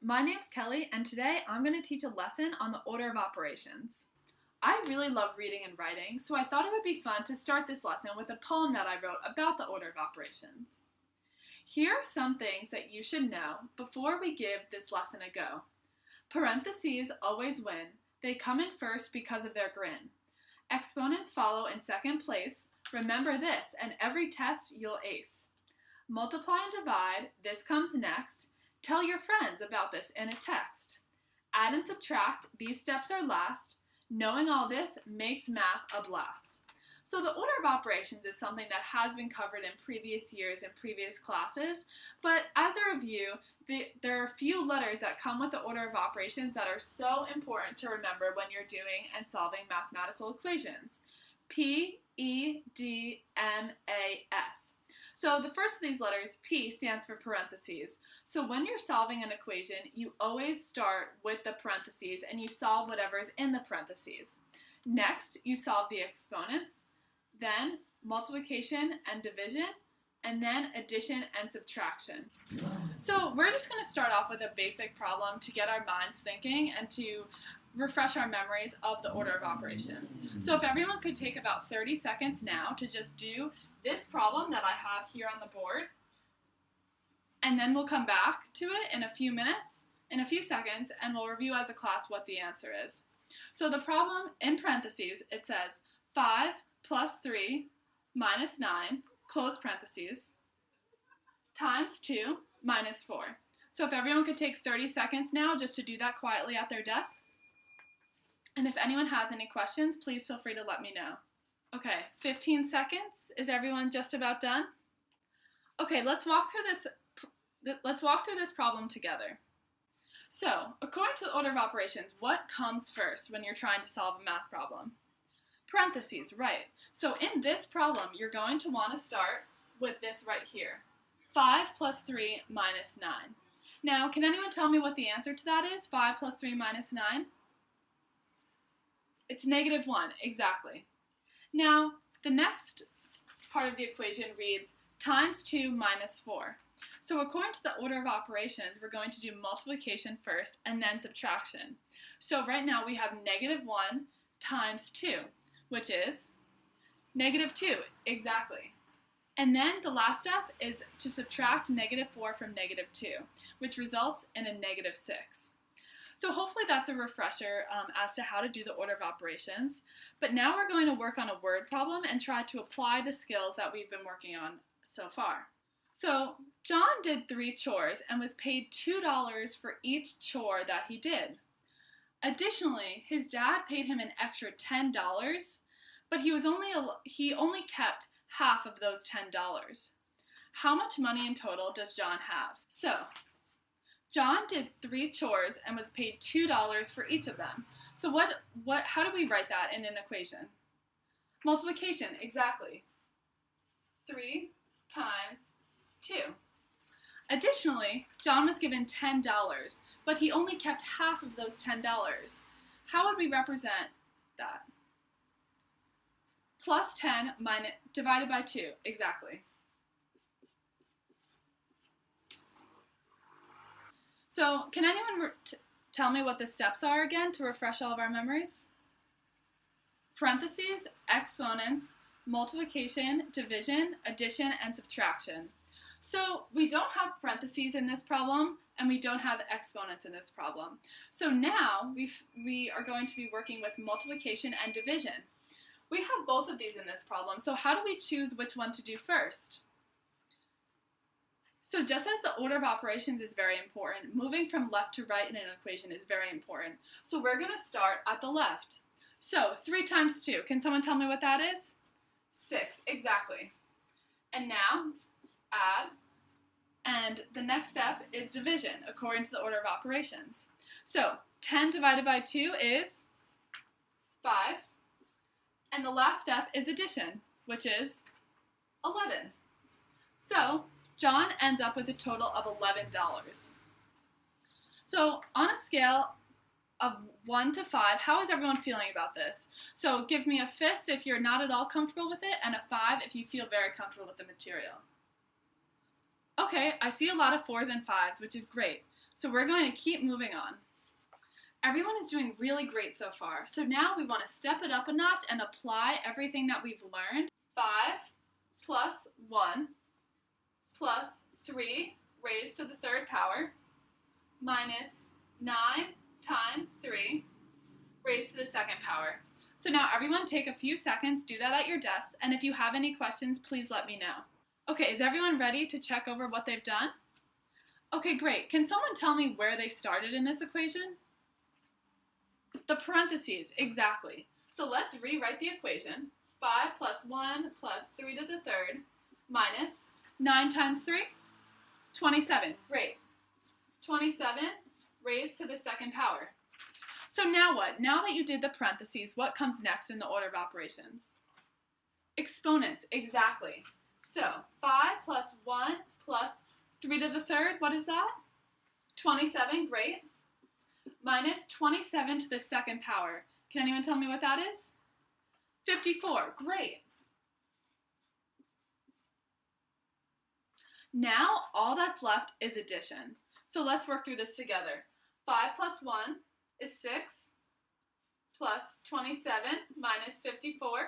My name's Kelly, and today I'm going to teach a lesson on the order of operations. I really love reading and writing, so I thought it would be fun to start this lesson with a poem that I wrote about the order of operations. Here are some things that you should know before we give this lesson a go. Parentheses always win. They come in first because of their grin. Exponents follow in second place. Remember this, and every test you'll ace. Multiply and divide, this comes next. Tell your friends about this in a text. Add and subtract, these steps are last. Knowing all this makes math a blast. So the order of operations is something that has been covered in previous years in previous classes, but as a review, there are a few letters that come with the order of operations that are so important to remember when you're doing and solving mathematical equations. P, E, D, M, A, S. So the first of these letters, P, stands for parentheses. So when you're solving an equation, you always start with the parentheses and you solve whatever's in the parentheses. Next, you solve the exponents, then multiplication and division, and then addition and subtraction. So we're just going to start off with a basic problem to get our minds thinking and to refresh our memories of the order of operations. So if everyone could take about 30 seconds now to just do this problem that I have here on the board, and then we'll come back to it in a few seconds, and we'll review as a class what the answer is. So the problem, in parentheses, it says 5 plus 3 minus 9, close parentheses, times 2 minus 4. So if everyone could take 30 seconds now just to do that quietly at their desks. And if anyone has any questions, please feel free to let me know. Okay, 15 seconds. Is everyone just about done? Okay, let's walk through this problem together. So, according to the order of operations, what comes first when you're trying to solve a math problem? Parentheses, right. So in this problem, you're going to want to start with this right here. 5 plus 3 minus 9. Now, can anyone tell me what the answer to that is? 5 plus 3 minus 9? It's negative 1, exactly. Now, the next part of the equation reads times 2 minus 4. So according to the order of operations, we're going to do multiplication first and then subtraction. So right now we have negative 1 times 2, which is negative 2, exactly. And then the last step is to subtract negative 4 from negative 2, which results in a negative 6. So hopefully that's a refresher as to how to do the order of operations. But now we're going to work on a word problem and try to apply the skills that we've been working on so far. So John did 3 chores and was paid $2 for each chore that he did. Additionally, his dad paid him an extra $10, but he only kept half of those $10. How much money in total does John have? So John did 3 chores and was paid $2 for each of them. So how do we write that in an equation? Multiplication, exactly. 3 times 2. Additionally, John was given $10, but he only kept half of those $10. How would we represent that? Plus 10 divided by 2, exactly. So, can anyone tell me what the steps are again to refresh all of our memories? Parentheses, exponents, multiplication, division, addition, and subtraction. So, we don't have parentheses in this problem, and we don't have exponents in this problem. So now, we are going to be working with multiplication and division. We have both of these in this problem, so how do we choose which one to do first? So just as the order of operations is very important, moving from left to right in an equation is very important. So we're going to start at the left. So 3 times 2, can someone tell me what that is? 6, exactly. And now, add, and the next step is division, according to the order of operations. So 10 divided by 2 is 5, and the last step is addition, which is 11. So John ends up with a total of $11. So on a scale of 1 to 5, how is everyone feeling about this? So give me a fist if you're not at all comfortable with it, and a 5 if you feel very comfortable with the material. Okay, I see a lot of 4s and 5s, which is great. So we're going to keep moving on. Everyone is doing really great so far. So now we want to step it up a notch and apply everything that we've learned. 5 plus 1 plus 3 raised to the third power minus 9 times 3 raised to the second power. So now everyone take a few seconds, do that at your desk, and if you have any questions, please let me know. Okay, is everyone ready to check over what they've done? Okay, great. Can someone tell me where they started in this equation? The parentheses, exactly. So let's rewrite the equation. 5 plus 1 plus 3 to the third minus 9 times 3? 27. Great. 27 raised to the second power. So now what? Now that you did the parentheses, what comes next in the order of operations? Exponents, exactly. So 5 plus 1 plus 3 to the third, what is that? 27, great. Minus 27 to the second power. Can anyone tell me what that is? 54, great. Now all that's left is addition. So let's work through this together. 5 plus 1 is 6 plus 27 minus 54.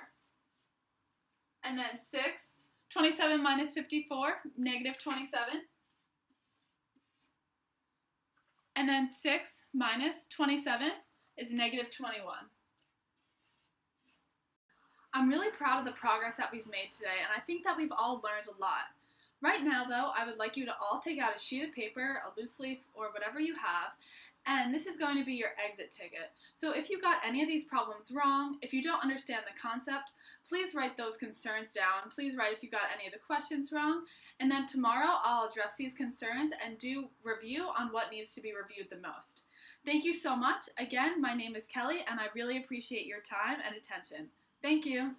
And then 6, 27 minus 54, negative 27. And then 6 minus 27 is negative 21. I'm really proud of the progress that we've made today, and I think that we've all learned a lot. Right now, though, I would like you to all take out a sheet of paper, a loose leaf, or whatever you have, and this is going to be your exit ticket. So if you got any of these problems wrong, if you don't understand the concept, please write those concerns down. Please write if you got any of the questions wrong, and then tomorrow I'll address these concerns and do review on what needs to be reviewed the most. Thank you so much. Again, my name is Kelly, and I really appreciate your time and attention. Thank you.